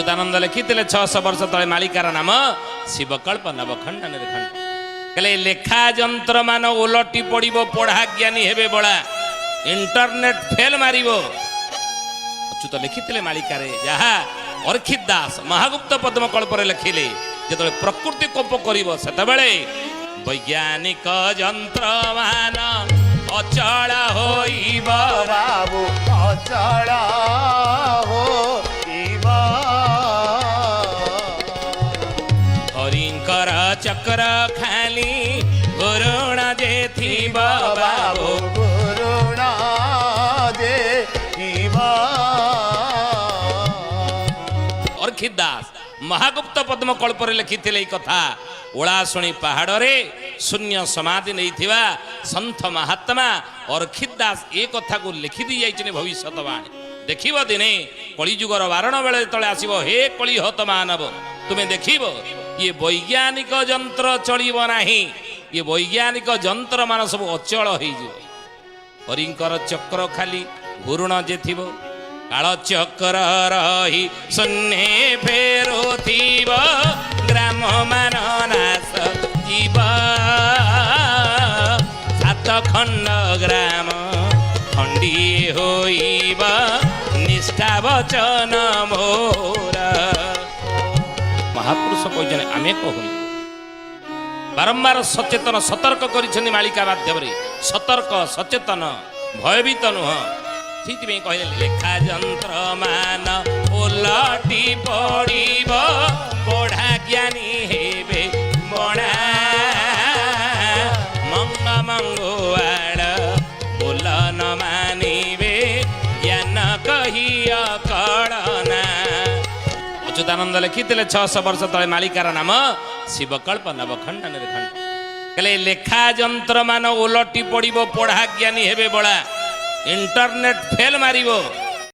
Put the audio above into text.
अच्युतानंद लिखिले 600 वर्ष तले मालिकार नाम शिवकल्प नवखंडन खंड कले लेखा जंत्र मान उलटी पड़ो पढ़ा ज्ञानी हेबे बड़ा इंटरनेट फेल मारिबो अच्युत लिखिले मालिकार जहा अर्खित दास महागुप्त पद्म कल्पर लिखिले जो प्रकृति कोप करिवो सेतबेले वैज्ञानिक जंत्र मान अचल होइबो बाबू अचल होइबो हरिंकर चक्र खाली गुरुण जे थिबो बाबू गुरुण जे थिबो अर्खित दास महागुप्त पद्म कल्पर लिखिले कथा ओलाशुणी पहाड़ रे शून्य समाधि नहीं थिबा संत महात्मा अर्खित दास ए कथा को लिखि दी जाइछने भविष्यवाणी देखिबो दिने कलिजुगर वारण बेले तले आसीबो हे कली हत मानव तुमे देखिबो ये वैज्ञानिक जंत्र चलिबो नाही ये वैज्ञानिक जंत्र मान सब अचल होई जिवो हरिंकर चक्र खाली घूर्ण जे थिबो काल चक्र रही शून्य फेरुथिबो ग्राम मान नाश जीव सात खंड ग्राम खंडी होइब निष्ठा वचन मोर महापुरुष कहते आमे कहू बारंबार सचेतन सतर्क कर मालिका माध्यम सतर्क सचेतन भयभीत नुह से कहले लेखा जंत्र मान उलटी पड़ब पढ़ा ज्ञानी हेबे बणा मंग मंगुआड़ बोल न मानिबे ज्ञान कही कड़ना अच्युतानंद लिखिले 600 वर्ष तले मालिकार नाम शिवकल्प नवखंडन खंड कले लेखा जंत्र मान उलटी पड़ब पढ़ा ज्ञानी हेबे बड़ा इंटरनेट फेल मारिबो